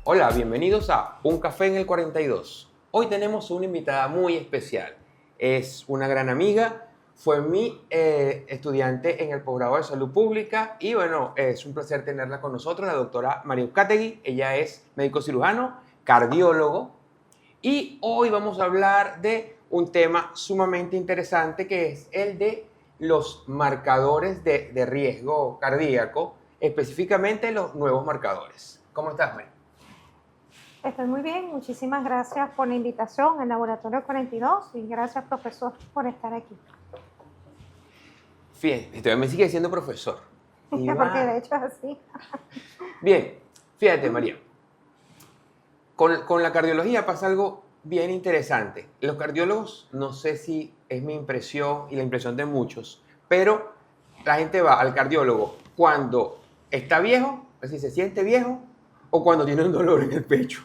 Hola, bienvenidos a Un Café en el 42. Hoy tenemos una invitada muy especial. Es una gran amiga, fue mi estudiante en el posgrado de Salud Pública y bueno, es un placer tenerla con nosotros, la doctora María Uzcategui. Ella es médico cirujano, cardiólogo y hoy vamos a hablar de un tema sumamente interesante que es el de los marcadores de riesgo cardíaco, específicamente los nuevos marcadores. ¿Cómo estás, María? Estoy muy bien, muchísimas gracias por la invitación al Laboratorio 42 y gracias, profesor, por estar aquí. Fíjate, todavía me sigue diciendo profesor. Porque Iván. de hecho es así. Bien, fíjate, María. Con la cardiología pasa algo bien interesante. Los cardiólogos, no sé si es mi impresión y la impresión de muchos, pero la gente va al cardiólogo cuando está viejo, es decir, se siente viejo, o cuando tiene un dolor en el pecho.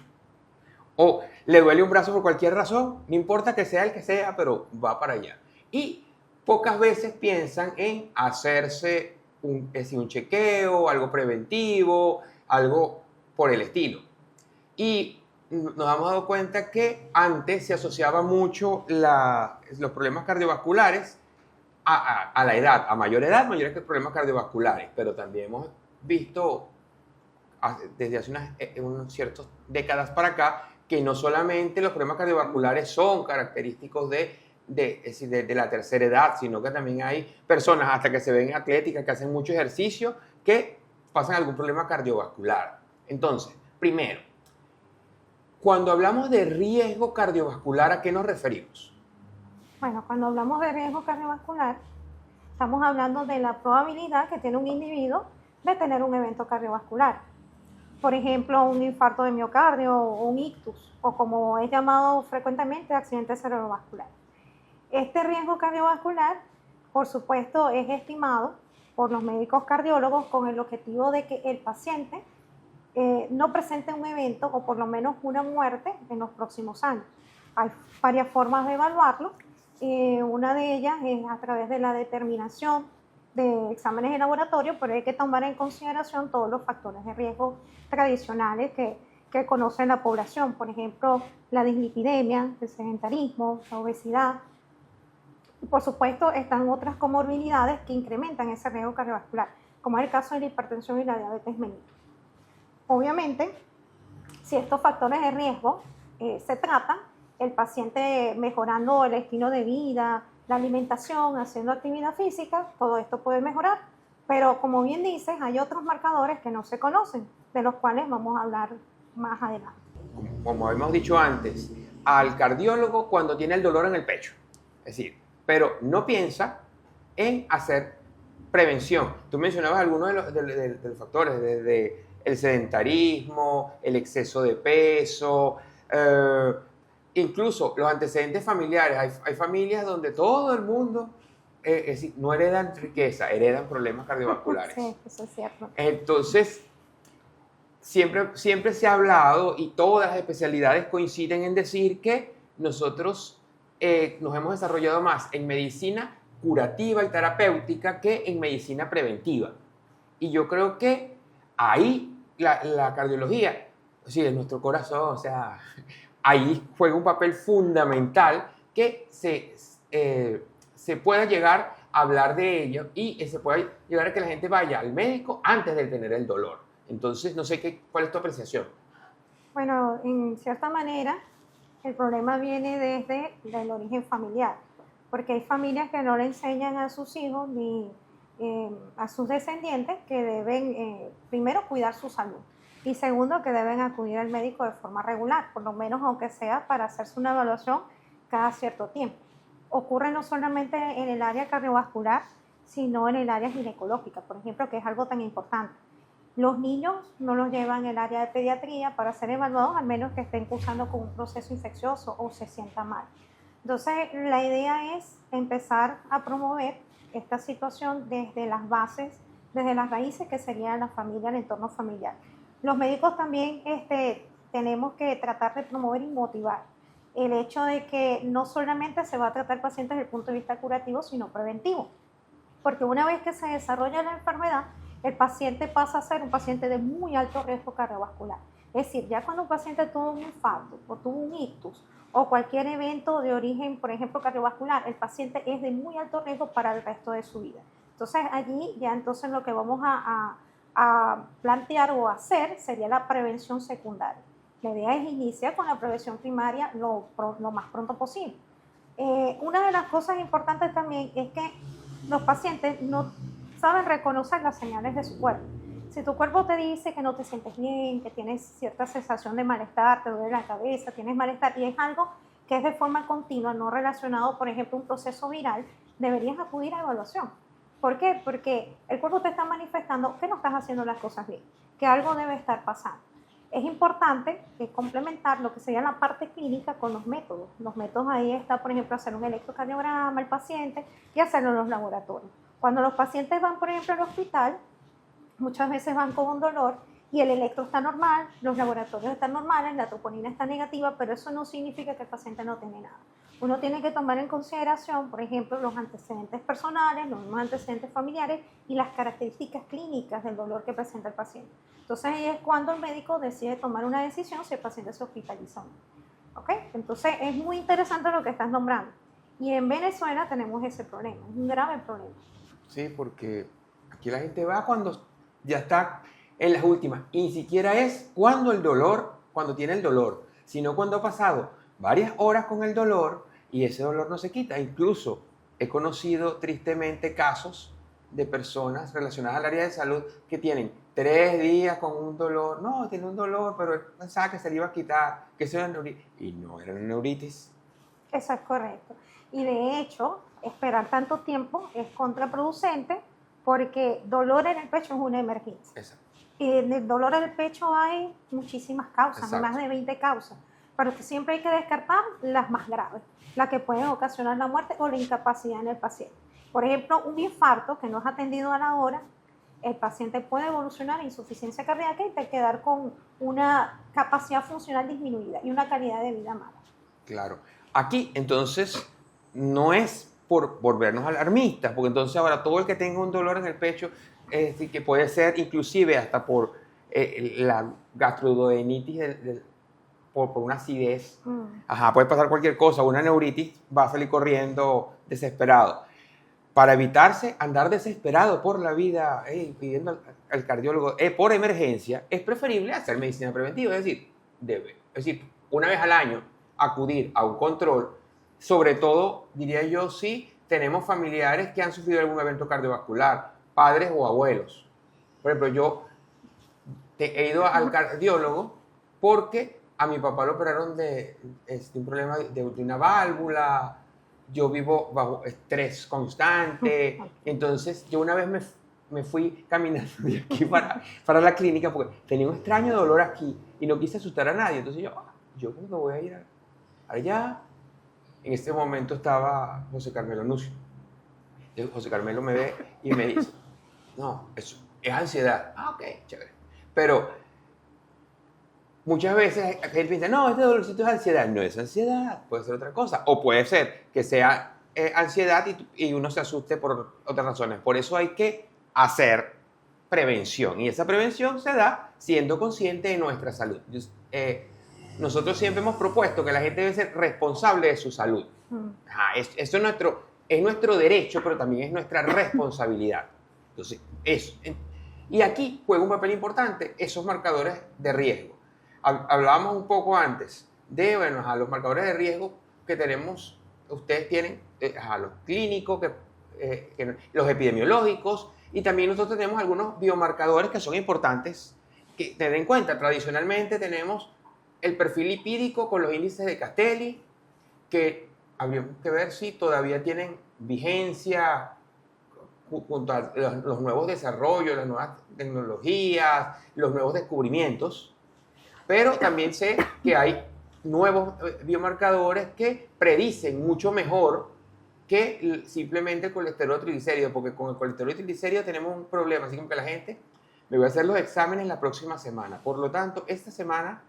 O le duele un brazo por cualquier razón, no importa que sea el que sea, pero va para allá. Y pocas veces piensan en hacerse un chequeo, algo preventivo, algo por el estilo. Y nos hemos dado cuenta que antes se asociaba mucho los problemas cardiovasculares a la edad, a mayor edad, mayores problemas cardiovasculares, pero también hemos visto desde hace unas ciertas décadas para acá que no solamente los problemas cardiovasculares son característicos de la tercera edad, sino que también hay personas hasta que se ven atléticas, que hacen mucho ejercicio, que pasan algún problema cardiovascular. Entonces, primero, cuando hablamos de riesgo cardiovascular, ¿a qué nos referimos? Bueno, cuando hablamos de riesgo cardiovascular, estamos hablando de la probabilidad que tiene un individuo de tener un evento cardiovascular. Por ejemplo, un infarto de miocardio o un ictus, o como es llamado frecuentemente, accidente cerebrovascular. Este riesgo cardiovascular, por supuesto, es estimado por los médicos cardiólogos con el objetivo de que el paciente no presente un evento o por lo menos una muerte en los próximos años. Hay varias formas de evaluarlo. Una de ellas es a través de la determinación de exámenes de laboratorio, pero hay que tomar en consideración todos los factores de riesgo tradicionales que conoce la población, por ejemplo, la dislipidemia, el sedentarismo, la obesidad. Y por supuesto, están otras comorbilidades que incrementan ese riesgo cardiovascular, como es el caso de la hipertensión y la diabetes mellitus. Obviamente, si estos factores de riesgo se tratan, el paciente mejorando el estilo de vida, la alimentación, haciendo actividad física, todo esto puede mejorar. Pero como bien dices, hay otros marcadores que no se conocen, de los cuales vamos a hablar más adelante. Como hemos dicho antes, al cardiólogo cuando tiene el dolor en el pecho. Es decir, pero no piensa en hacer prevención. Tú mencionabas algunos de los factores, desde el sedentarismo, el exceso de peso, incluso los antecedentes familiares. Hay familias donde todo el mundo es decir, no heredan riqueza, heredan problemas cardiovasculares. Sí, eso es cierto. Entonces, siempre se ha hablado y todas las especialidades coinciden en decir que nosotros nos hemos desarrollado más en medicina curativa y terapéutica que en medicina preventiva. Y yo creo que ahí la cardiología, sí, es nuestro corazón, o sea, ahí juega un papel fundamental que se pueda llegar a hablar de ello y se pueda llegar a que la gente vaya al médico antes de tener el dolor. Entonces, no sé cuál es tu apreciación. Bueno, en cierta manera, el problema viene desde el origen familiar, porque hay familias que no le enseñan a sus hijos ni a sus descendientes que deben, primero, cuidar su salud y segundo, que deben acudir al médico de forma regular, por lo menos aunque sea para hacerse una evaluación cada cierto tiempo. Ocurre no solamente en el área cardiovascular, sino en el área ginecológica, por ejemplo, que es algo tan importante. Los niños no los llevan al área de pediatría para ser evaluados, al menos que estén cursando con un proceso infeccioso o se sientan mal. Entonces, la idea es empezar a promover esta situación desde las bases, desde las raíces que serían la familia, el entorno familiar. Los médicos también tenemos que tratar de promover y motivar el hecho de que no solamente se va a tratar pacientes desde el punto de vista curativo, sino preventivo. Porque una vez que se desarrolla la enfermedad, el paciente pasa a ser un paciente de muy alto riesgo cardiovascular. Es decir, ya cuando un paciente tuvo un infarto o tuvo un ictus o cualquier evento de origen, por ejemplo, cardiovascular, el paciente es de muy alto riesgo para el resto de su vida. Entonces, allí ya entonces lo que vamos a plantear o hacer sería la prevención secundaria. La idea es iniciar con la prevención primaria lo más pronto posible. Una de las cosas importantes también es que los pacientes no saben reconocer las señales de su cuerpo. Si tu cuerpo te dice que no te sientes bien, que tienes cierta sensación de malestar, te duele la cabeza, tienes malestar y es algo que es de forma continua, no relacionado, por ejemplo, a un proceso viral, deberías acudir a evaluación. ¿Por qué? Porque el cuerpo te está manifestando que no estás haciendo las cosas bien, que algo debe estar pasando. Es importante complementar lo que sería la parte clínica con los métodos. Los métodos ahí está, por ejemplo, hacer un electrocardiograma al paciente y hacerlo en los laboratorios. Cuando los pacientes van, por ejemplo, al hospital, muchas veces van con un dolor y el electro está normal, los laboratorios están normales, la troponina está negativa, pero eso no significa que el paciente no tiene nada. Uno tiene que tomar en consideración, por ejemplo, los antecedentes personales, los mismos antecedentes familiares y las características clínicas del dolor que presenta el paciente. Entonces ahí es cuando el médico decide tomar una decisión si el paciente se hospitaliza o no. ¿Okay? Entonces es muy interesante lo que estás nombrando. Y en Venezuela tenemos ese problema, es un grave problema. Sí, porque aquí la gente va cuando ya está en las últimas. Y ni siquiera es cuando tiene el dolor, sino cuando ha pasado varias horas con el dolor y ese dolor no se quita. Incluso he conocido tristemente casos de personas relacionadas al área de salud que tienen 3 días con un dolor. No, tiene un dolor, pero él pensaba que se le iba a quitar, que eso era neuritis. Y no era una neuritis. Eso es correcto. Y de hecho, esperar tanto tiempo es contraproducente porque dolor en el pecho es una emergencia. Exacto. Y en el dolor en el pecho hay muchísimas causas, Exacto. Más de 20 causas, pero que siempre hay que descartar las más graves, las que pueden ocasionar la muerte o la incapacidad en el paciente. Por ejemplo, un infarto que no es atendido a la hora, el paciente puede evolucionar a insuficiencia cardíaca y te quedar con una capacidad funcional disminuida y una calidad de vida mala. Claro. Aquí, entonces, no es por volvernos alarmistas, porque entonces ahora todo el que tenga un dolor en el pecho, es decir, que puede ser inclusive hasta por la gastroduodenitis, por una acidez, puede pasar cualquier cosa, una neuritis, va a salir corriendo desesperado. Para evitarse andar desesperado por la vida, pidiendo al cardiólogo por emergencia, es preferible hacer medicina preventiva, es decir, una vez al año acudir a un control, sobre todo, diría yo, si tenemos familiares que han sufrido algún evento cardiovascular, padres o abuelos. Por ejemplo, yo he ido al cardiólogo porque a mi papá lo operaron de un problema de una válvula. Yo vivo bajo estrés constante. Entonces, yo una vez me fui caminando de aquí para la clínica porque tenía un extraño dolor aquí y no quise asustar a nadie. Entonces yo creo que voy a ir allá. En este momento estaba José Carmelo Nucio. José Carmelo me ve y me dice, no, eso es ansiedad. Ok, chévere. Pero muchas veces la gente piensa, no, este dolorcito es ansiedad. No es ansiedad, puede ser otra cosa. O puede ser que sea ansiedad y uno se asuste por otras razones. Por eso hay que hacer prevención. Y esa prevención se da siendo consciente de nuestra salud. Nosotros siempre hemos propuesto que la gente debe ser responsable de su salud. Eso es nuestro derecho, pero también es nuestra responsabilidad. Entonces, eso. Y aquí juega un papel importante esos marcadores de riesgo. Hablábamos un poco antes de los marcadores de riesgo que tenemos, ustedes tienen, los clínicos, los epidemiológicos, y también nosotros tenemos algunos biomarcadores que son importantes que tener en cuenta. Tradicionalmente tenemos el perfil lipídico con los índices de Castelli, que habría que ver si todavía tienen vigencia junto a los nuevos desarrollos, las nuevas tecnologías, los nuevos descubrimientos. Pero también sé que hay nuevos biomarcadores que predicen mucho mejor que simplemente el colesterol triglicérido, porque con el colesterol triglicérido tenemos un problema, así que la gente, me voy a hacer los exámenes la próxima semana. Por lo tanto, esta semana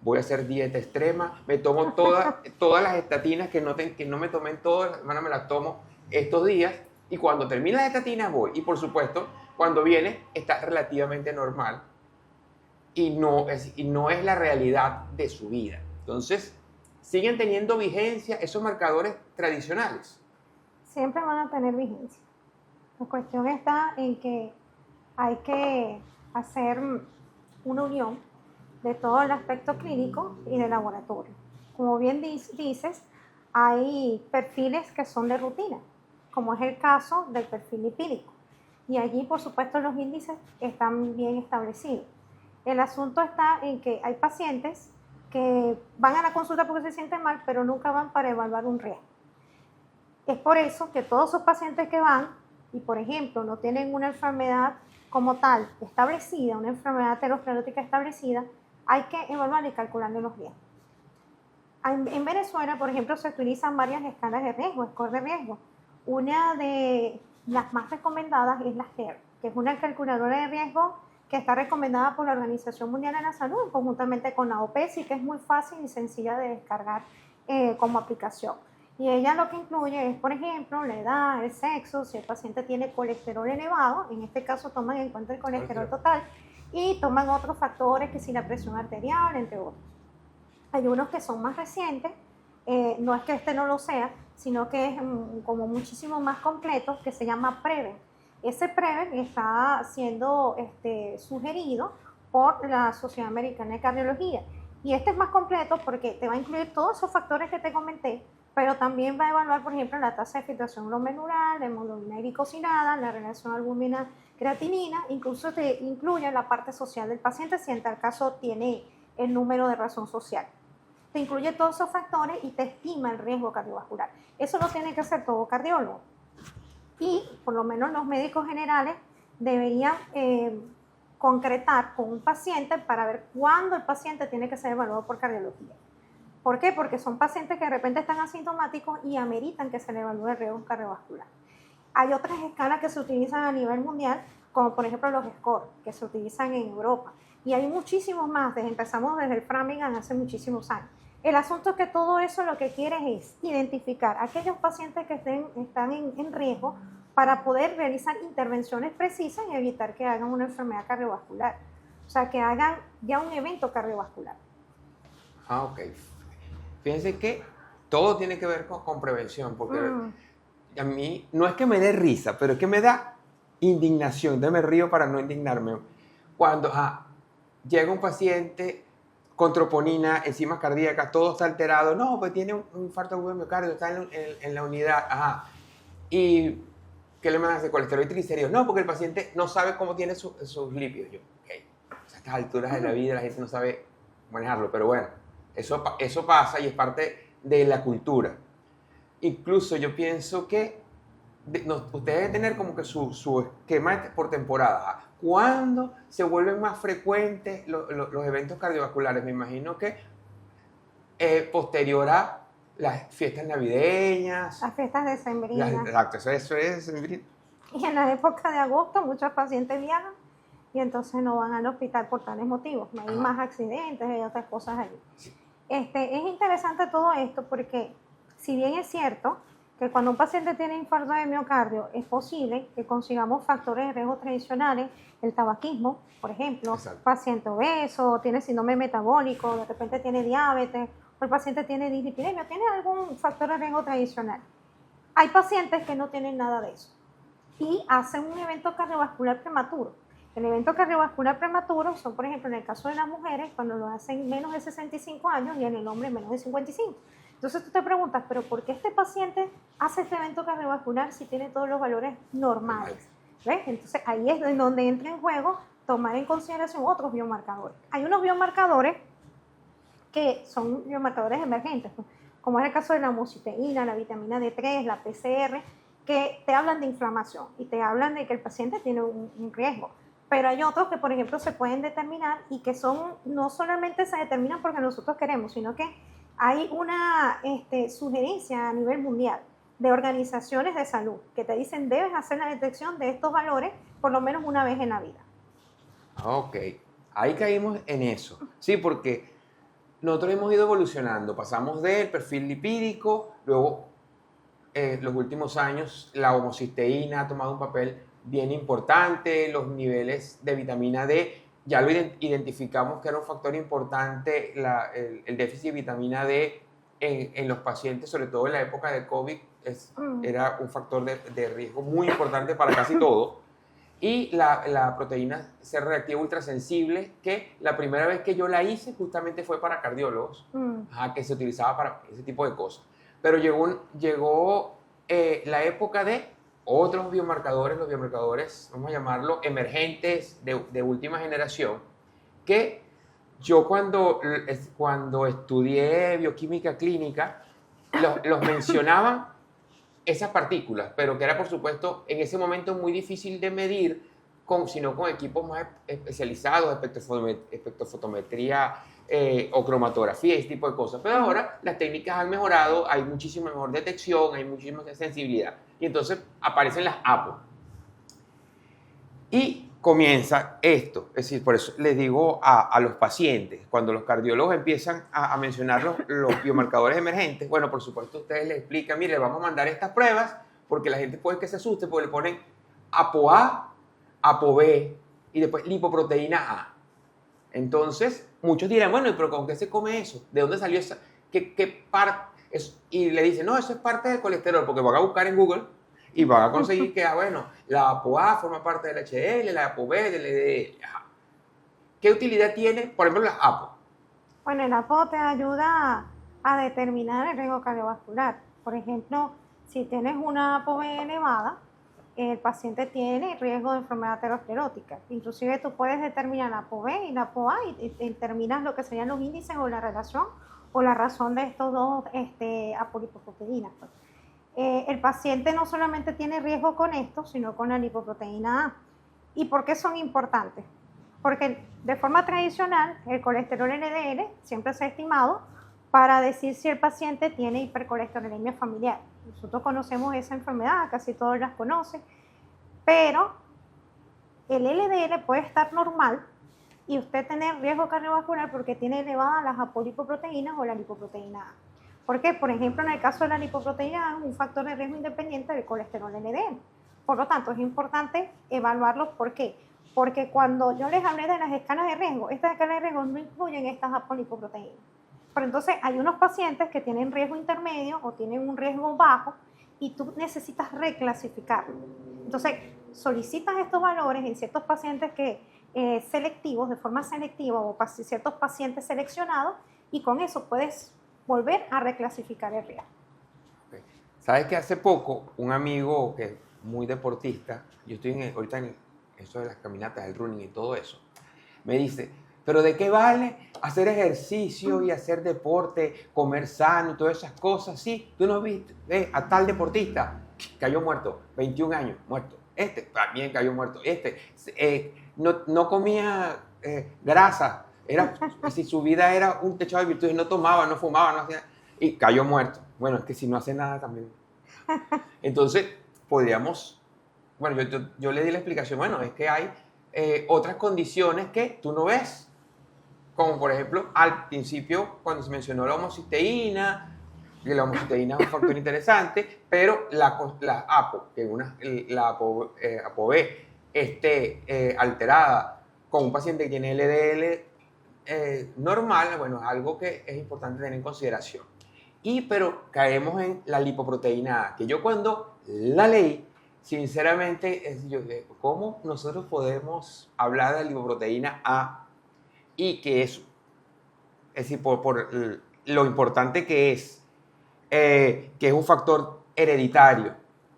voy a hacer dieta extrema, me tomo todas las estatinas que no me tomé en toda la semana, me las tomo estos días, y cuando termine las estatinas voy. Y por supuesto, cuando viene, está relativamente normal. y no es la realidad de su vida. Entonces, siguen teniendo vigencia esos marcadores tradicionales. Siempre van a tener vigencia. La cuestión está en que hay que hacer una unión de todo el aspecto clínico y de laboratorio. Como bien dices, hay perfiles que son de rutina, como es el caso del perfil lipídico. Y allí, por supuesto, los índices están bien establecidos. El asunto está en que hay pacientes que van a la consulta porque se sienten mal, pero nunca van para evaluar un riesgo. Es por eso que todos esos pacientes que van y, por ejemplo, no tienen una enfermedad como tal establecida, una enfermedad aterosclerótica establecida, hay que evaluar y calcularle los riesgos. En Venezuela, por ejemplo, se utilizan varias escalas de riesgo, score de riesgo. Una de las más recomendadas es la HER, que es una calculadora de riesgo que está recomendada por la Organización Mundial de la Salud conjuntamente con la OPS y que es muy fácil y sencilla de descargar como aplicación. Y ella lo que incluye es, por ejemplo, la edad, el sexo, si el paciente tiene colesterol elevado, en este caso toman en cuenta el colesterol total, y toman otros factores que si la presión arterial, entre otros. Hay unos que son más recientes, no es que este no lo sea, sino que es como muchísimo más completo, que se llama PREVEN. Ese PREVEN está siendo sugerido por la Sociedad Americana de Cardiología. Y este es más completo porque te va a incluir todos esos factores que te comenté, pero también va a evaluar, por ejemplo, la tasa de filtración glomerular, la hemoglobina glicosilada, la relación albúmina-creatinina, incluso te incluye la parte social del paciente si en tal caso tiene el número de razón social. Te incluye todos esos factores y te estima el riesgo cardiovascular. Eso lo tiene que hacer todo cardiólogo. Y por lo menos los médicos generales deberían concretar con un paciente para ver cuándo el paciente tiene que ser evaluado por cardiología. ¿Por qué? Porque son pacientes que de repente están asintomáticos y ameritan que se le evalúe el riesgo cardiovascular. Hay otras escalas que se utilizan a nivel mundial, como por ejemplo los SCORE, que se utilizan en Europa. Y hay muchísimos más, empezamos desde el Framingham hace muchísimos años. El asunto es que todo eso lo que quiere es identificar a aquellos pacientes que están en riesgo para poder realizar intervenciones precisas y evitar que hagan una enfermedad cardiovascular. O sea, que hagan ya un evento cardiovascular. Ah, ok. Fíjense que todo tiene que ver con prevención, porque a mí no es que me dé risa, pero es que me da indignación. Entonces me río para no indignarme. Cuando llega un paciente con troponina, enzimas cardíacas, todo está alterado. No, pues tiene un infarto agudo de miocardio, está en la unidad. ¿Y qué le mandan de colesterol y triglicéridos? No, porque el paciente no sabe cómo tiene sus lípidos. Yo, ok, a estas alturas de la vida la gente no sabe manejarlo, pero bueno, eso pasa y es parte de la cultura. Incluso yo pienso que ustedes deben tener como que su esquema por temporada. ¿Cuándo se vuelven más frecuentes los eventos cardiovasculares? Me imagino que posterior a las fiestas navideñas. Las fiestas decembrinas. Exacto, eso es decembrino. Y en la época de agosto muchos pacientes viajan y entonces no van al hospital por tales motivos. No hay más accidentes y otras cosas allí. Sí. Es interesante todo esto porque si bien es cierto que cuando un paciente tiene infarto de miocardio es posible que consigamos factores de riesgo tradicionales, el tabaquismo, por ejemplo, paciente obeso, tiene síndrome metabólico, de repente tiene diabetes, o el paciente tiene dislipidemia, tiene algún factor de riesgo tradicional. Hay pacientes que no tienen nada de eso y hacen un evento cardiovascular prematuro. El evento cardiovascular prematuro son, por ejemplo, en el caso de las mujeres, cuando lo hacen menos de 65 años y en el hombre menos de 55. Entonces tú te preguntas, ¿pero por qué este paciente hace este evento cardiovascular si tiene todos los valores normales? ¿Ves? Entonces ahí es donde entra en juego tomar en consideración otros biomarcadores. Hay unos biomarcadores que son biomarcadores emergentes, como es el caso de la homocisteína, la vitamina D3, la PCR, que te hablan de inflamación y te hablan de que el paciente tiene un riesgo. Pero hay otros que, por ejemplo, se pueden determinar y que no solamente se determinan porque nosotros queremos, sino que hay una sugerencia a nivel mundial de organizaciones de salud que te dicen debes hacer la detección de estos valores por lo menos una vez en la vida. Ok, ahí caímos en eso. Sí, porque nosotros hemos ido evolucionando. Pasamos del perfil lipídico, luego los últimos años la homocisteína ha tomado un papel bien importante, los niveles de vitamina D ya lo identificamos que era un factor importante el déficit de vitamina D en los pacientes, sobre todo en la época de COVID, era un factor de riesgo muy importante para casi todo. Y la proteína C reactiva ultrasensible, que la primera vez que yo la hice justamente fue para cardiólogos, que se utilizaba para ese tipo de cosas. Pero llegó la época de otros biomarcadores, los biomarcadores, vamos a llamarlo, emergentes de última generación, que yo cuando estudié bioquímica clínica, los mencionaban esas partículas, pero que era, por supuesto, en ese momento muy difícil de medir, sino con equipos más especializados, espectrofotometría o cromatografía, ese tipo de cosas. Pero ahora las técnicas han mejorado, hay muchísima mejor detección, hay muchísima sensibilidad. Y entonces aparecen las APO. Y comienza esto, es decir, por eso les digo a los pacientes, cuando los cardiólogos empiezan a mencionar los biomarcadores emergentes, bueno, por supuesto ustedes les explican, mire, vamos a mandar estas pruebas, porque la gente puede que se asuste, porque le ponen ApoA, ApoB y después lipoproteína A. Entonces, muchos dirán, bueno, pero ¿con qué se come eso? ¿De dónde salió esa? ¿Qué parte? Y le dicen, no, eso es parte del colesterol, porque van a buscar en Google y van a conseguir que, bueno, la ApoA forma parte del HDL, la ApoB del LDL. ¿Qué utilidad tiene, por ejemplo, la APO? Bueno, el APO te ayuda a determinar el riesgo cardiovascular. Por ejemplo, si tienes una ApoB elevada, el paciente tiene riesgo de enfermedad aterosclerótica. Inclusive tú puedes determinar la ApoB y la ApoA y determinas lo que serían los índices o la relación o la razón de estos dos apolipoproteínas. El paciente no solamente tiene riesgo con esto, sino con la lipoproteína A. ¿Y por qué son importantes? Porque de forma tradicional el colesterol LDL siempre se ha estimado para decir si el paciente tiene hipercolesterolemia familiar. Nosotros conocemos esa enfermedad, casi todos las conocen, pero el LDL puede estar normal y usted tener riesgo cardiovascular porque tiene elevadas las apolipoproteínas o la lipoproteína A. ¿Por qué? Por ejemplo, en el caso de la lipoproteína A es un factor de riesgo independiente del colesterol LDL. Por lo tanto, es importante evaluarlo. ¿Por qué? Porque cuando yo les hablé de las escalas de riesgo, estas escalas de riesgo no incluyen estas apolipoproteínas. Pero entonces hay unos pacientes que tienen riesgo intermedio o tienen un riesgo bajo y tú necesitas reclasificarlo. Entonces solicitas estos valores en ciertos pacientes selectivos, de forma selectiva, o ciertos pacientes seleccionados, y con eso puedes volver a reclasificar el riesgo. Okay. Sabes que hace poco un amigo que es muy deportista, yo estoy ahorita en eso de las caminatas, el running y todo eso, me dice, pero ¿de qué vale hacer ejercicio y hacer deporte, comer sano y todas esas cosas? Sí, tú no viste a tal deportista, cayó muerto, 21 años, muerto. Este también cayó muerto. No comía grasa, si su vida era un techo de virtudes, no tomaba, no fumaba, no hacía, y cayó muerto. Bueno, es que si no hace nada también. Entonces, podríamos, bueno, yo le di la explicación, bueno, es que hay otras condiciones que tú no ves, como por ejemplo, al principio, cuando se mencionó la homocisteína, que la homocisteína es un factor interesante, pero la APO, que la ApoB alterada con un paciente que tiene LDL normal, bueno, es algo que es importante tener en consideración. Pero caemos en la lipoproteína A, que yo cuando la leí, sinceramente, ¿cómo nosotros podemos hablar de la lipoproteína A? Y que es decir, por lo importante que es un factor hereditario,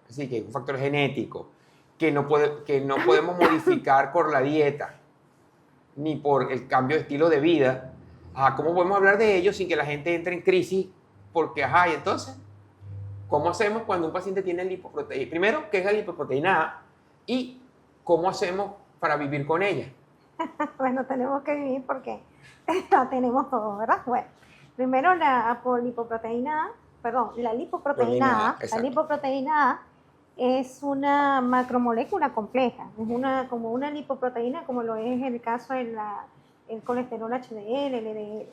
es decir, que es un factor genético, que no podemos modificar por la dieta, ni por el cambio de estilo de vida. ¿Cómo podemos hablar de ello sin que la gente entre en crisis? Porque, y entonces, ¿cómo hacemos cuando un paciente tiene lipoproteína? Primero, ¿qué es la lipoproteína A? Y ¿cómo hacemos para vivir con ella? Bueno, tenemos que vivir porque la tenemos todo, ¿verdad? Bueno, primero la lipoproteína A es una macromolécula compleja, es como una lipoproteína, como lo es en el caso del colesterol HDL, LDL.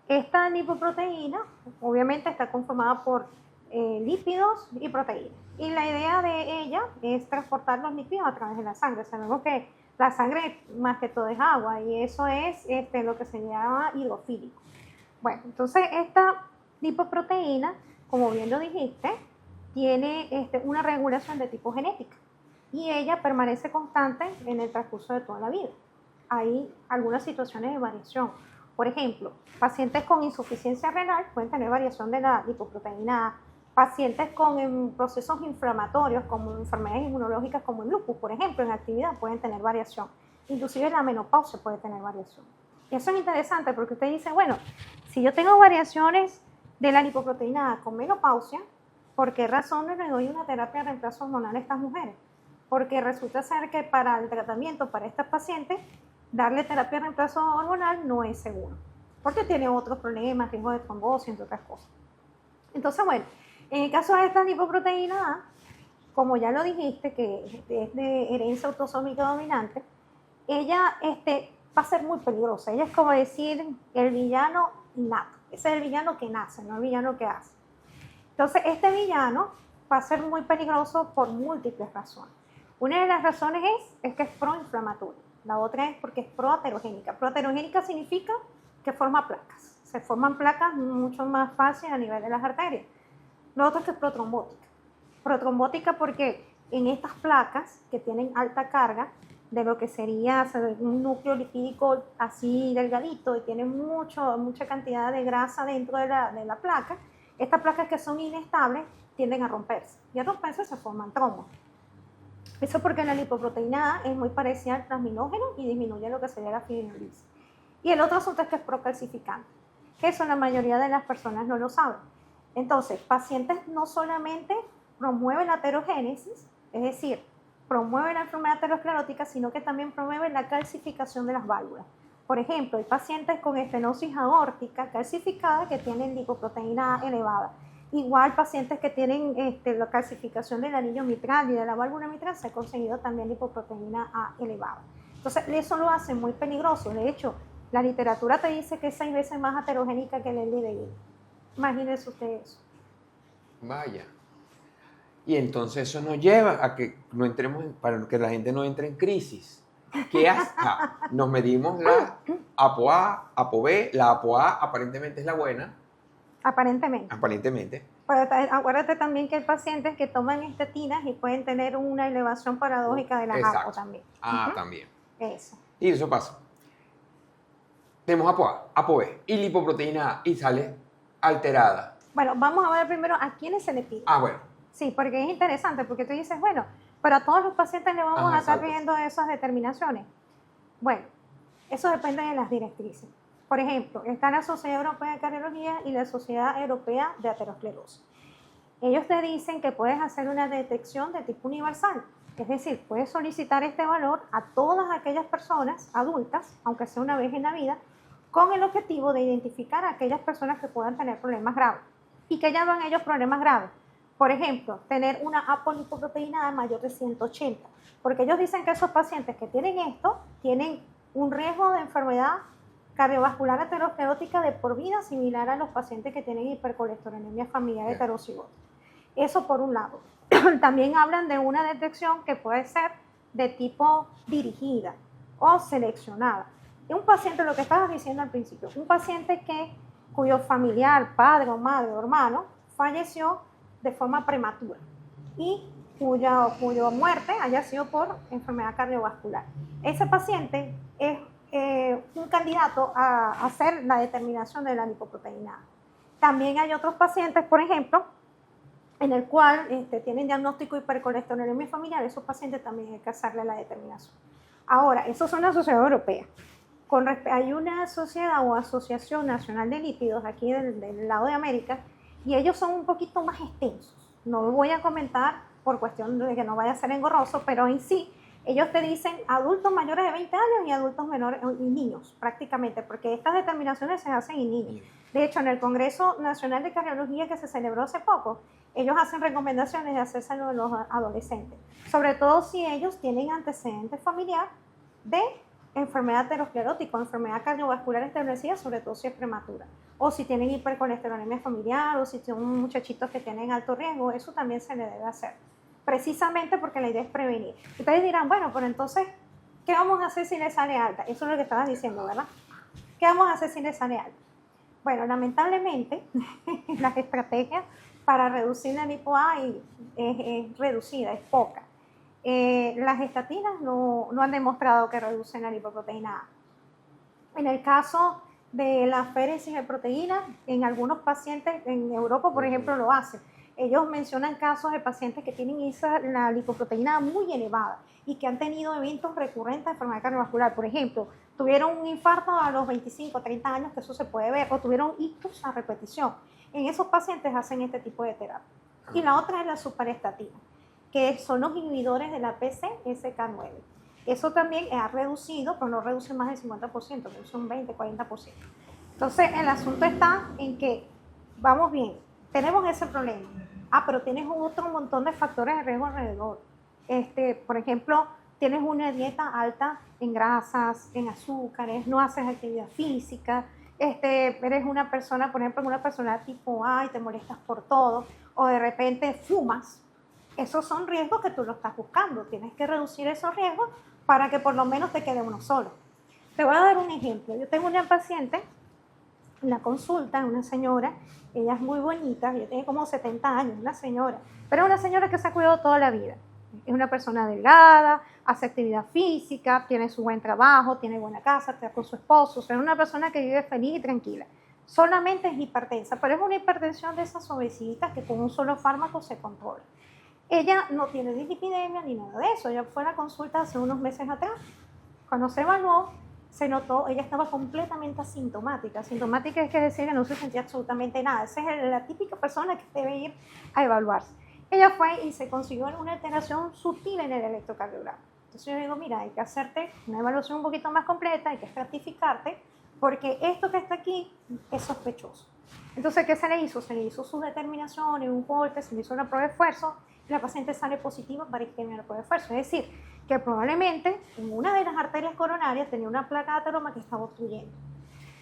Esta lipoproteína obviamente está conformada por lípidos y proteínas. Y la idea de ella es transportar los lípidos a través de la sangre. Sabemos que La sangre más que todo es agua y eso es lo que se llama hidrofílico. Bueno, entonces esta lipoproteína, como bien lo dijiste, tiene una regulación de tipo genética y ella permanece constante en el transcurso de toda la vida. Hay algunas situaciones de variación. Por ejemplo, pacientes con insuficiencia renal pueden tener variación de la lipoproteína A. Pacientes con procesos inflamatorios como enfermedades inmunológicas como el lupus, por ejemplo, en actividad pueden tener variación. Inclusive la menopausia puede tener variación. Y eso es interesante porque usted dice, bueno, si yo tengo variaciones de la lipoproteína A con menopausia, ¿por qué razón no le doy una terapia de reemplazo hormonal a estas mujeres? Porque resulta ser que para el tratamiento para estas pacientes, darle terapia de reemplazo hormonal no es seguro, porque tiene otros problemas, riesgo de trombosis, entre otras cosas. Entonces, bueno, en el caso de esta lipoproteína A, como ya lo dijiste, que es de herencia autosómica dominante, ella va a ser muy peligrosa. Ella es como decir el villano nato. Ese es el villano que nace, no el villano que hace. Entonces, este villano va a ser muy peligroso por múltiples razones. Una de las razones es que es proinflamatorio. La otra es porque es proaterogénica. Proaterogénica significa que forma placas. Se forman placas mucho más fácil a nivel de las arterias. Lo otro es que es protrombótica. Protrombótica porque en estas placas que tienen alta carga de lo que sería un núcleo lipídico así delgadito y tiene mucha cantidad de grasa dentro de la placa, estas placas que son inestables tienden a romperse y al romperse se forman trombos. Eso porque la lipoproteína A es muy parecida al transminógeno y disminuye lo que sería la fibrinolisis. Y el otro asunto es que es procalcificante, que eso la mayoría de las personas no lo saben. Entonces, pacientes no solamente promueven la aterogénesis, es decir, promueven la enfermedad aterosclerótica, sino que también promueven la calcificación de las válvulas. Por ejemplo, hay pacientes con estenosis aórtica calcificada que tienen lipoproteína A elevada. Igual pacientes que tienen la calcificación del anillo mitral y de la válvula mitral se ha conseguido también lipoproteína A elevada. Entonces, eso lo hace muy peligroso. De hecho, la literatura te dice que es 6 veces más aterogénica que el LDL. Imagínense ustedes eso. Vaya. Y entonces eso nos lleva a que no entremos, para que la gente no entre en crisis. ¿Qué hasta? Nos medimos la ApoA, ApoB. La ApoA aparentemente es la buena. Aparentemente. Aparentemente. Pero acuérdate también que hay pacientes que toman estatinas y pueden tener una elevación paradójica de la APO también. También. Eso. Y eso pasa. Tenemos ApoA, ApoB y lipoproteína A y sale alterada. Bueno, vamos a ver primero a quiénes se le pide. Bueno. Sí, porque es interesante, porque tú dices, bueno, pero a todos los pacientes le vamos a estar pidiendo esas determinaciones. Bueno, eso depende de las directrices. Por ejemplo, está la Sociedad Europea de Cardiología y la Sociedad Europea de Aterosclerosis. Ellos te dicen que puedes hacer una detección de tipo universal, es decir, puedes solicitar este valor a todas aquellas personas adultas, aunque sea una vez en la vida, con el objetivo de identificar a aquellas personas que puedan tener problemas graves. ¿Y qué llaman ellos problemas graves? Por ejemplo, tener una apolipoproteína mayor de 180, porque ellos dicen que esos pacientes que tienen esto tienen un riesgo de enfermedad cardiovascular aterosclerótica de por vida similar a los pacientes que tienen hipercolesterolemia familiar heterozigota. Eso por un lado. También hablan de una detección que puede ser de tipo dirigida o seleccionada. Y un paciente, lo que estabas diciendo al principio, un paciente cuyo familiar, padre o madre o hermano falleció de forma prematura y cuya muerte haya sido por enfermedad cardiovascular. Ese paciente es un candidato a hacer la determinación de la lipoproteína A. También hay otros pacientes, por ejemplo, en el cual tienen diagnóstico de hipercolesterolemia familiar, esos pacientes también hay que hacerle la determinación. Ahora, eso es una sociedad europea. Hay una sociedad o asociación nacional de lípidos aquí del lado de América y ellos son un poquito más extensos. No lo voy a comentar por cuestión de que no vaya a ser engorroso, pero en sí, ellos te dicen adultos mayores de 20 años y adultos menores y niños, prácticamente, porque estas determinaciones se hacen en niños. De hecho, en el Congreso Nacional de Cardiología que se celebró hace poco, ellos hacen recomendaciones de hacerse a los adolescentes, sobre todo si ellos tienen antecedentes familiar de enfermedad aterosclerótica o enfermedad cardiovascular establecida, sobre todo si es prematura, o si tienen hipercolesterolemia familiar, o si son muchachitos que tienen alto riesgo, eso también se le debe hacer, precisamente porque la idea es prevenir. Ustedes dirán, bueno, pero entonces, ¿Qué vamos a hacer si le sale alta? Eso es lo que estabas diciendo, ¿verdad? ¿Qué vamos a hacer si le sale alta? Bueno, lamentablemente, las estrategias para reducir la lipo-A es reducida, es poca. Las estatinas no han demostrado que reducen la lipoproteína A. En el caso de la féresis de proteína, en algunos pacientes en Europa, por ejemplo, lo hacen. Ellos mencionan casos de pacientes que tienen la lipoproteína muy elevada y que han tenido eventos recurrentes de enfermedad cardiovascular. Por ejemplo, tuvieron un infarto a los 25, 30 años, que eso se puede ver, o tuvieron ictus a repetición. En esos pacientes hacen este tipo de terapia. Y la otra es la superestatina, que son los inhibidores de la PCSK9. Eso también ha reducido, pero no reduce más del 50%, reduce un 20, 40%. Entonces, el asunto está en que, vamos bien, tenemos ese problema. Pero tienes otro montón de factores de riesgo alrededor. Por ejemplo, tienes una dieta alta en grasas, en azúcares, no haces actividad física, eres una persona, por ejemplo, una persona tipo A y te molestas por todo, o de repente fumas. Esos son riesgos que tú lo estás buscando. Tienes que reducir esos riesgos para que por lo menos te quede uno solo. Te voy a dar un ejemplo. Yo tengo una paciente en la consulta, una señora, ella es muy bonita, ella tiene como 70 años, una señora, pero es una señora que se ha cuidado toda la vida. Es una persona delgada, hace actividad física, tiene su buen trabajo, tiene buena casa, está con su esposo, o sea, es una persona que vive feliz y tranquila. Solamente es hipertensa, pero es una hipertensión de esas suavecitas que con un solo fármaco se controla. Ella no tiene dislipidemia ni nada de eso. Ella fue a la consulta hace unos meses atrás. Cuando se evaluó, se notó, ella estaba completamente asintomática. Asintomática quiere decir que no se sentía absolutamente nada. Esa es la típica persona que debe ir a evaluarse. Ella fue y se consiguió una alteración sutil en el electrocardiograma. Entonces yo digo, mira, hay que hacerte una evaluación un poquito más completa, hay que estratificarte, porque esto que está aquí es sospechoso. Entonces, ¿qué se le hizo? Se le hizo sus determinaciones, un corte, se le hizo una prueba de esfuerzo, y la paciente sale positiva para isquemia de prueba de esfuerzo. Es decir, que probablemente en una de las arterias coronarias tenía una placa de ateroma que estaba obstruyendo.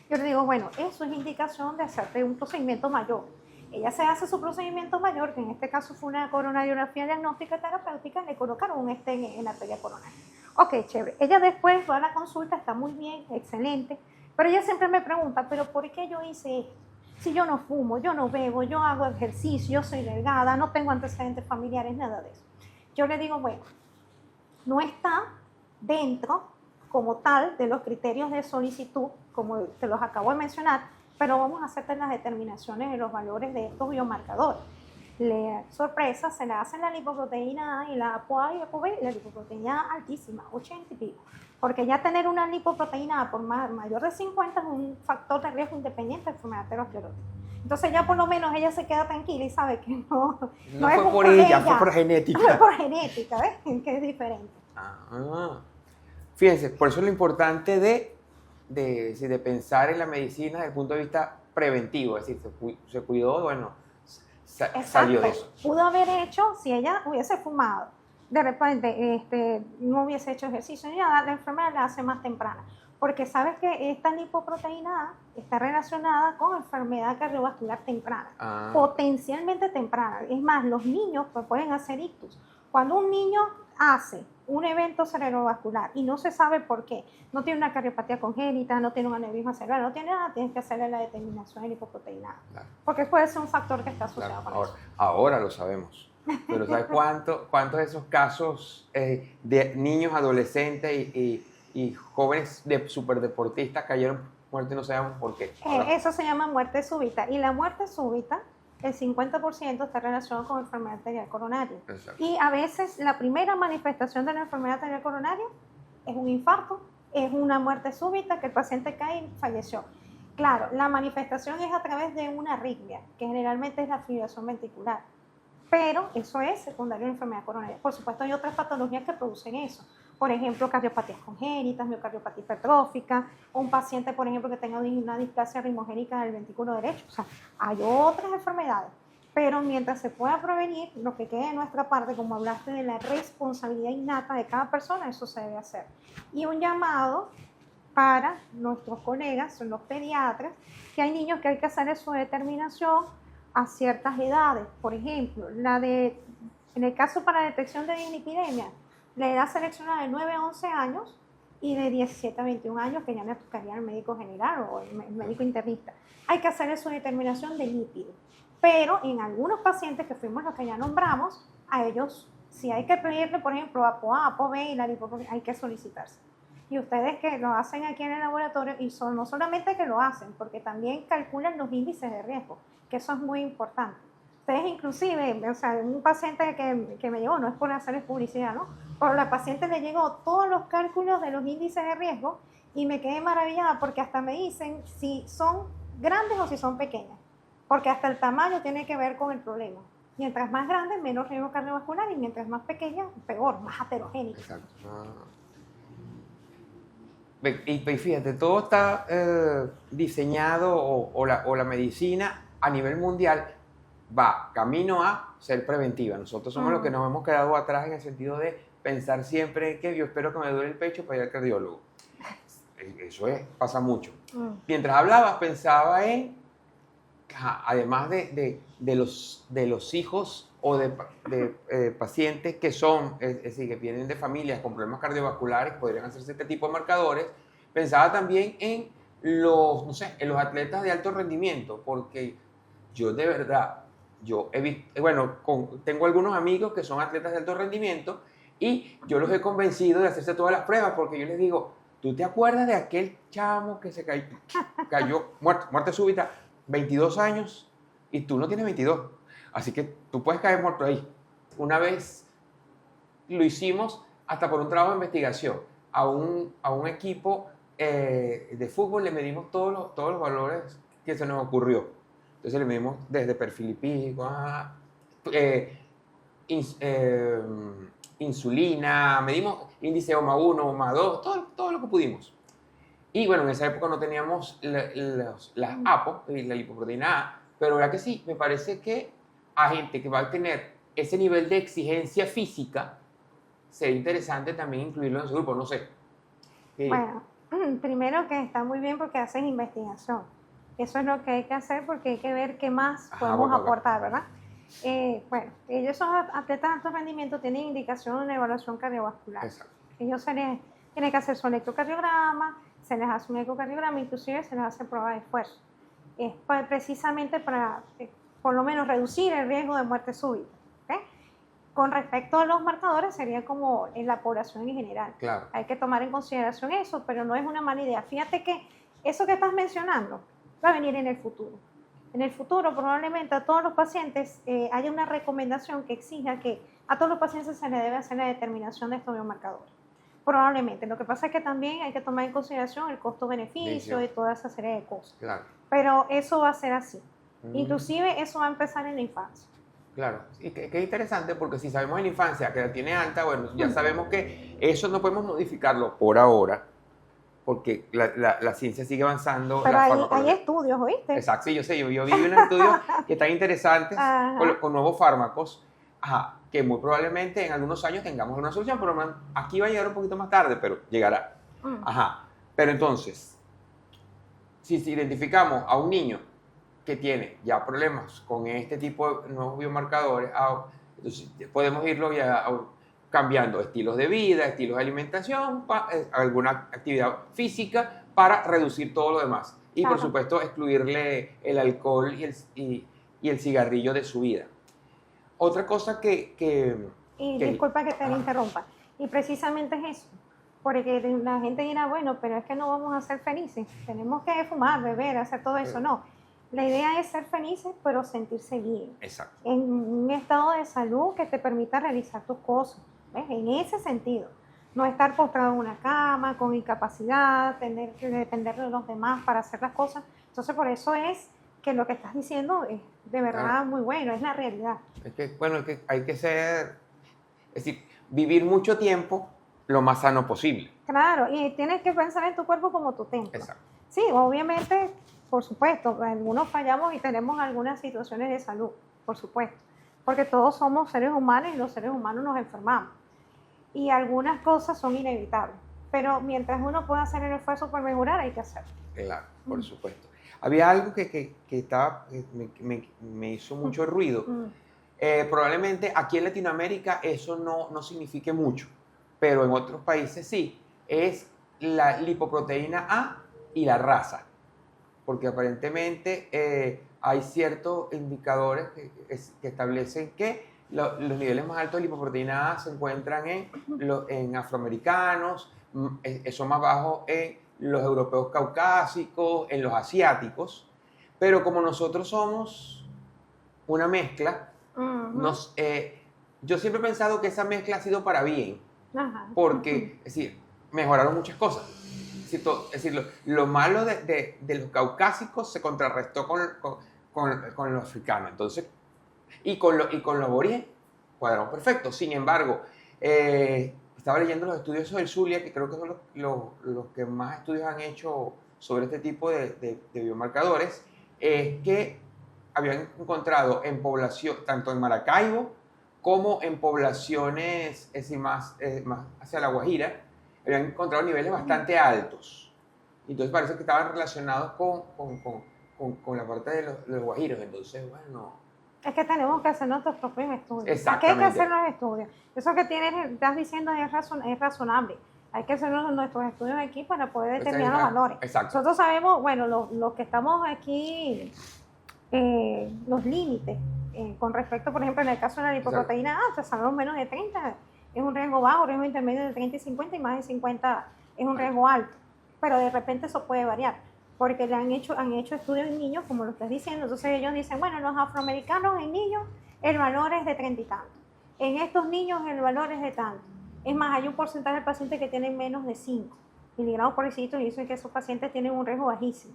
Yo le digo, bueno, eso es indicación de hacerte un procedimiento mayor. Ella se hace su procedimiento mayor, que en este caso fue una coronariografía diagnóstica terapéutica, le colocaron un stent en la arteria coronaria. Ok, chévere. Ella después va a la consulta, está muy bien, excelente, pero ella siempre me pregunta, ¿pero por qué yo hice esto? Si yo no fumo, yo no bebo, yo hago ejercicio, yo soy delgada, no tengo antecedentes familiares, nada de eso. Yo le digo, bueno, no está dentro como tal de los criterios de solicitud, como te los acabo de mencionar, pero vamos a hacerte las determinaciones de los valores de estos biomarcadores. Sorpresa, se le hacen la lipoproteína A y la ApoA y ApoB, la lipoproteína A altísima, 80 y pico. Porque ya tener una lipoproteína A por mayor de 50 es un factor de riesgo independiente de enfermedad aterosclerótica. Entonces ya por lo menos ella se queda tranquila y sabe que no es fue por ella, fue por genética. Fue por genética, ¿ves? Que es diferente. Fíjense, por eso es lo importante de pensar en la medicina desde el punto de vista preventivo, es decir, se cuidó, bueno, salió de eso. Pudo haber hecho, si ella hubiese fumado, de repente no hubiese hecho ejercicio ni nada, la enfermedad la hace más temprana. Porque sabes que esta lipoproteína A está relacionada con enfermedad cardiovascular temprana, potencialmente temprana. Es más, los niños pues, pueden hacer ictus. Cuando un niño hace un evento cerebrovascular y no se sabe por qué, no tiene una cardiopatía congénita, no tiene un aneurisma cerebral, no tiene nada, tienes que hacerle la determinación de lipoproteína A. Claro. Porque puede ser un factor que está asociado con eso. Ahora lo sabemos. Pero ¿sabes cuántos de esos casos de niños, adolescentes y jóvenes superdeportistas cayeron muertos y no sabemos por qué? Eso se llama muerte súbita. Y la muerte súbita, el 50% está relacionado con enfermedad arterial coronaria. Exacto. Y a veces la primera manifestación de la enfermedad arterial coronaria es un infarto, es una muerte súbita, que el paciente cae y falleció. Claro, la manifestación es a través de una arritmia, que generalmente es la fibrilación ventricular. Pero eso es secundario a la enfermedad coronaria. Por supuesto, hay otras patologías que producen eso. Por ejemplo, cardiopatías congénitas, miocardiopatía hipertrófica, o un paciente, por ejemplo, que tenga una displasia ritmogénica del ventrículo derecho. O sea, hay otras enfermedades. Pero mientras se pueda prevenir, lo que quede de nuestra parte, como hablaste de la responsabilidad innata de cada persona, eso se debe hacer. Y un llamado para nuestros colegas, los pediatras, que hay niños que hay que hacer su determinación a ciertas edades. Por ejemplo, en el caso para detección de dislipidemia, la edad seleccionada de 9 a 11 años y de 17 a 21 años que ya le tocaría al médico general o el médico internista. Hay que hacer su determinación de lípido. Pero en algunos pacientes que fuimos los que ya nombramos, a ellos, si hay que pedirle, por ejemplo, ApoA, ApoB y la lipoproteína, hay que solicitarse. Y ustedes que lo hacen aquí en el laboratorio, y no solamente que lo hacen, porque también calculan los índices de riesgo, que eso es muy importante. Ustedes inclusive, o sea, un paciente que me llegó, no es por hacerles publicidad, ¿no? Pero la paciente le llegó todos los cálculos de los índices de riesgo y me quedé maravillada porque hasta me dicen si son grandes o si son pequeñas, porque hasta el tamaño tiene que ver con el problema. Mientras más grande, menos riesgo cardiovascular, y mientras más pequeña, peor, más heterogéneo. Exacto. Y fíjate, todo está diseñado o la medicina a nivel mundial va camino a ser preventiva. Nosotros somos los que nos hemos quedado atrás en el sentido de pensar siempre que yo espero que me duele el pecho para ir al cardiólogo. Eso pasa mucho. Mientras hablabas pensaba en, además de los hijos o de pacientes que son, es decir, que vienen de familias con problemas cardiovasculares, que podrían hacerse este tipo de marcadores, pensaba también en los, no sé, en los atletas de alto rendimiento, porque yo de verdad, yo he visto, bueno, tengo algunos amigos que son atletas de alto rendimiento y yo los he convencido de hacerse todas las pruebas, porque yo les digo, ¿tú te acuerdas de aquel chamo que se cayó muerte súbita, 22 años, y tú no tienes 22? Así que tú puedes caer muerto ahí. Una vez lo hicimos hasta por un trabajo de investigación. A un equipo de fútbol le medimos todos los valores que se nos ocurrió. Entonces le medimos desde perfil lipídico, insulina, medimos índice OMA1, OMA2, todo lo que pudimos. Y bueno, en esa época no teníamos las APO, la lipoproteína A, pero verdad que sí, me parece que a gente que va a tener ese nivel de exigencia física, sería interesante también incluirlo en su grupo, no sé. Bueno, primero que está muy bien porque hacen investigación. Eso es lo que hay que hacer porque hay que ver qué más podemos aportar, ¿verdad? Bueno, ellos son atletas de alto rendimiento, tienen indicación en evaluación cardiovascular. Exacto. Ellos tienen que hacer su electrocardiograma, se les hace un ecocardiograma, inclusive se les hace prueba de esfuerzo. Es precisamente para, por lo menos, reducir el riesgo de muerte súbita. ¿Okay? Con respecto a los marcadores, sería como en la población en general. Claro. Hay que tomar en consideración eso, pero no es una mala idea. Fíjate que eso que estás mencionando va a venir en el futuro. En el futuro, probablemente a todos los pacientes haya una recomendación que exija que a todos los pacientes se les debe hacer la determinación de estos biomarcadores. Probablemente. Lo que pasa es que también hay que tomar en consideración el costo-beneficio y toda esa serie de cosas. Claro. Pero eso va a ser así. Inclusive eso va a empezar en la infancia. Claro, y que interesante porque si sabemos en la infancia que la tiene alta, bueno, ya sabemos que eso no podemos modificarlo por ahora, porque la ciencia sigue avanzando. Pero hay estudios, ¿oíste? Exacto, sí, yo sé, yo vi unos estudios que están interesantes con nuevos fármacos, que muy probablemente en algunos años tengamos una solución, pero aquí va a llegar un poquito más tarde, pero llegará. Pero entonces, si identificamos a un niño que tiene ya problemas con este tipo de nuevos biomarcadores, entonces podemos irlo ya cambiando estilos de vida, estilos de alimentación, alguna actividad física para reducir todo lo demás. Y por supuesto excluirle el alcohol y el cigarrillo de su vida. Otra cosa disculpa que te interrumpa, y precisamente es eso, porque la gente dirá, bueno, pero es que no vamos a ser felices, tenemos que fumar, beber, hacer todo eso, no. La idea es ser felices, pero sentirse bien. Exacto. En un estado de salud que te permita realizar tus cosas, ¿ves? En ese sentido. No estar postrado en una cama, con incapacidad, tener que depender de los demás para hacer las cosas. Entonces, por eso es que lo que estás diciendo es de verdad muy bueno, es la realidad. Es que hay que ser, es decir, vivir mucho tiempo lo más sano posible. Claro, y tienes que pensar en tu cuerpo como tu templo. Exacto. Sí, obviamente, por supuesto, algunos fallamos y tenemos algunas situaciones de salud, por supuesto, porque todos somos seres humanos y los seres humanos nos enfermamos. Y algunas cosas son inevitables, pero mientras uno pueda hacer el esfuerzo por mejorar, hay que hacerlo. Claro, por supuesto. Había algo que me hizo mucho ruido. Probablemente aquí en Latinoamérica eso no signifique mucho, pero en otros países sí. Es la lipoproteína A y la raza, porque aparentemente hay ciertos indicadores que establecen que los niveles más altos de lipoproteína A se encuentran en afroamericanos, son más bajos en los europeos caucásicos, en los asiáticos, pero como nosotros somos una mezcla, yo siempre he pensado que esa mezcla ha sido para bien, porque, es decir, mejoraron muchas cosas. Es decir, lo malo de los caucásicos se contrarrestó con los africanos. Entonces, y con los aborígenes cuadraron perfecto. Sin embargo, estaba leyendo los estudios del Zulia, que creo que son los que más estudios han hecho sobre este tipo de biomarcadores, que habían encontrado en población, tanto en Maracaibo como en poblaciones más hacia La Guajira, habían encontrado niveles bastante altos. Entonces parece que estaban relacionados con la parte de los guajiros. Entonces, bueno... Es que tenemos que hacer nuestros propios estudios. Exactamente. Aquí hay que hacer los estudios. Eso que estás diciendo es razonable. Hay que hacer nuestros estudios aquí para poder determinar los valores. Exacto. Nosotros sabemos, bueno, los que estamos aquí, los límites, con respecto, por ejemplo, en el caso de la lipoproteína A, sabemos menos de 30 es un riesgo bajo, riesgo intermedio de 30 y 50, y más de 50 es un riesgo alto. Pero de repente eso puede variar, porque han hecho estudios en niños, como lo estás diciendo. Entonces ellos dicen, bueno, en los afroamericanos, en niños, el valor es de 30 y tanto. En estos niños el valor es de tanto. Es más, hay un porcentaje de pacientes que tienen menos de 5 miligramos por decilitro, y dicen que esos pacientes tienen un riesgo bajísimo.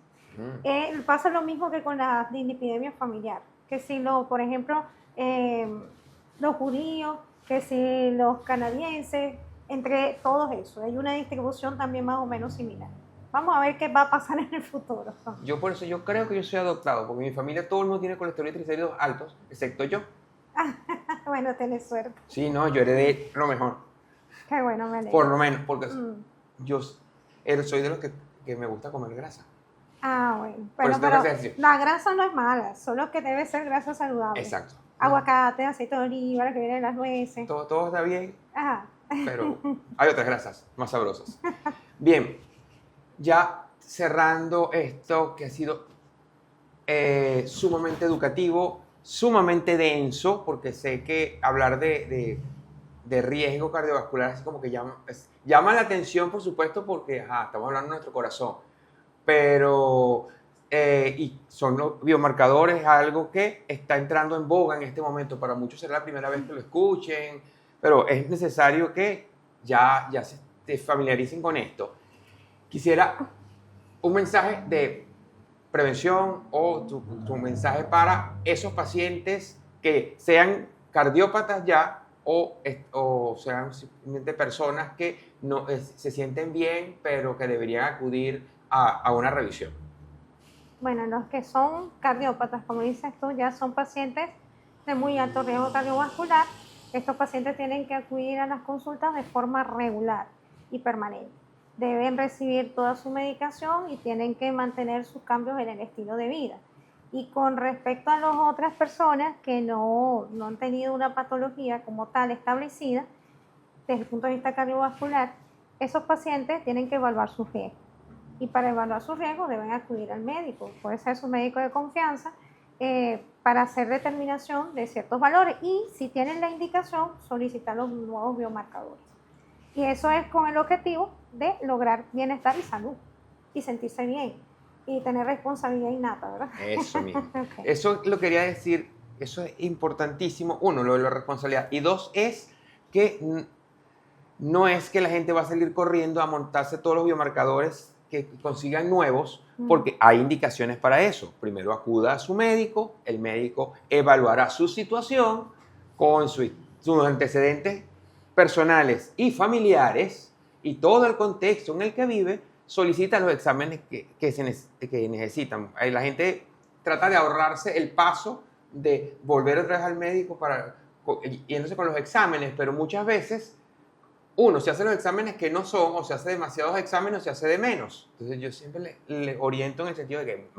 Pasa lo mismo que con la dislipidemia familiar, que si por ejemplo, los judíos, que si los canadienses, entre todos esos, hay una distribución también más o menos similar. Vamos a ver qué va a pasar en el futuro. Por eso yo creo que yo soy adoptado, porque en mi familia todo el mundo tiene colesterol y triglicéridos altos, excepto yo. Bueno, tenés suerte. Sí, no, yo heredé lo mejor. Qué bueno, me alegro. Por lo menos, porque yo soy de los que me gusta comer grasa. Bueno. Pero la grasa no es mala, solo que debe ser grasa saludable. Exacto. Aguacate, aceite de oliva, lo que viene de las nueces. Todo está bien, Ajá. pero hay otras grasas más sabrosas. Bien, ya cerrando esto que ha sido sumamente educativo, sumamente denso, porque sé que hablar de riesgo cardiovascular así como que llama la atención, por supuesto, porque estamos hablando de nuestro corazón, pero y son los biomarcadores, algo que está entrando en boga en este momento. Para muchos será la primera vez que lo escuchen, pero es necesario que ya se familiaricen con esto. Quisiera un mensaje de prevención o tu mensaje para esos pacientes que sean cardiópatas ya o sean simplemente personas que no se sienten bien, pero que deberían acudir a una revisión. Bueno, los que son cardiópatas, como dices tú, ya son pacientes de muy alto riesgo cardiovascular. Estos pacientes tienen que acudir a las consultas de forma regular y permanente. Deben recibir toda su medicación y tienen que mantener sus cambios en el estilo de vida. Y con respecto a las otras personas que no han tenido una patología como tal establecida, desde el punto de vista cardiovascular, esos pacientes tienen que evaluar sus riesgos. Y para evaluar sus riesgos deben acudir al médico, puede ser su médico de confianza, para hacer determinación de ciertos valores y, si tienen la indicación, solicitar los nuevos biomarcadores. Y eso es con el objetivo de lograr bienestar y salud y sentirse bien y tener responsabilidad innata, ¿verdad? Eso mismo. Okay. Eso lo quería decir, eso es importantísimo. Uno, lo de la responsabilidad. Y dos, es que no es que la gente va a salir corriendo a montarse todos los biomarcadores que consigan nuevos, porque hay indicaciones para eso. Primero acuda a su médico, el médico evaluará su situación con sus antecedentes personales y familiares y todo el contexto en el que vive, solicita los exámenes que necesitan. La gente trata de ahorrarse el paso de volver otra vez al médico yéndose con los exámenes, pero muchas veces uno se hace los exámenes que no son, o se hace demasiados exámenes o se hace de menos. Entonces yo siempre le oriento en el sentido de que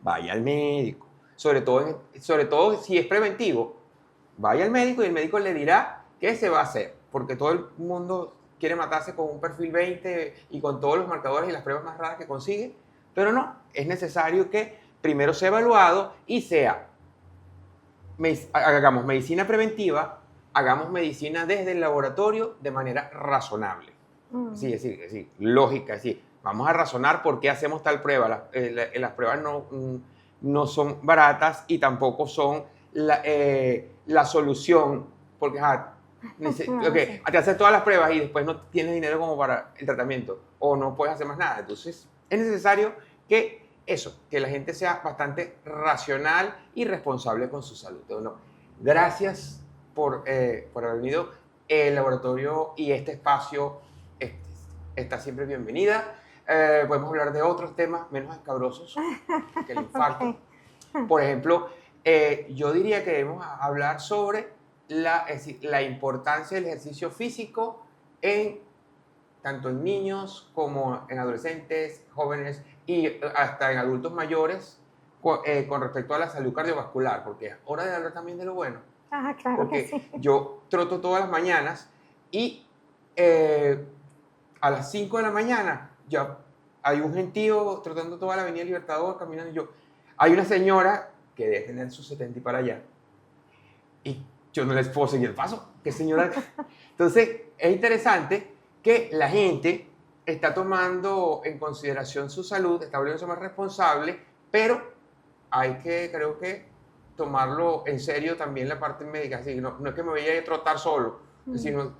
vaya al médico, sobre todo si es preventivo, vaya al médico y el médico le dirá qué se va a hacer, porque todo el mundo quiere matarse con un perfil 20 y con todos los marcadores y las pruebas más raras que consigue, pero no, es necesario que primero sea evaluado y sea, hagamos medicina preventiva, hagamos medicina desde el laboratorio de manera razonable. Sí, es decir, lógica, es decir, vamos a razonar por qué hacemos tal prueba. Las pruebas no son baratas y tampoco son la solución, porque te haces todas las pruebas y después no tienes dinero como para el tratamiento o no puedes hacer más nada. Entonces, es necesario que la gente sea bastante racional y responsable con su salud. Bueno, gracias por haber venido. El laboratorio y este espacio está siempre bienvenida. Podemos hablar de otros temas menos escabrosos que el infarto. Okay. Por ejemplo, yo diría que debemos hablar sobre la importancia del ejercicio físico tanto en niños como en adolescentes, jóvenes y hasta en adultos mayores con respecto a la salud cardiovascular, porque es hora de hablar también de lo bueno. Ah, claro. Porque que sí. yo troto todas las mañanas y a las 5 de la mañana ya hay un gentío trotando toda la Avenida Libertador, caminando. Hay una señora que debe tener sus 70 y para allá y yo no les puedo seguir el paso. ¿Qué señora? Entonces, es interesante que la gente está tomando en consideración su salud, está volviéndose más responsable, pero hay que, creo que, tomarlo en serio también la parte médica. Así, no es que me vaya a trotar solo, sino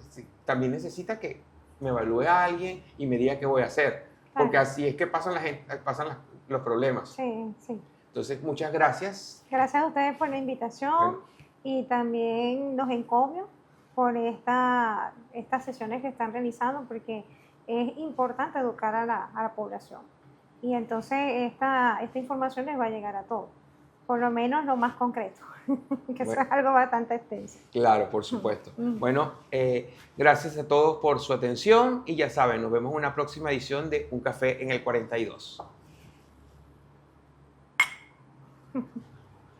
también necesita que me evalúe a alguien y me diga qué voy a hacer. Porque claro, así es que pasan los problemas. Sí, sí. Entonces, muchas gracias. Gracias a ustedes por la invitación y también los encomio por estas sesiones que están realizando, porque es importante educar a la población. Y entonces esta información les va a llegar a todos, por lo menos lo más concreto, que eso es algo bastante extenso. Claro, por supuesto. Bueno, gracias a todos por su atención y ya saben, nos vemos en una próxima edición de Un Café en el 42.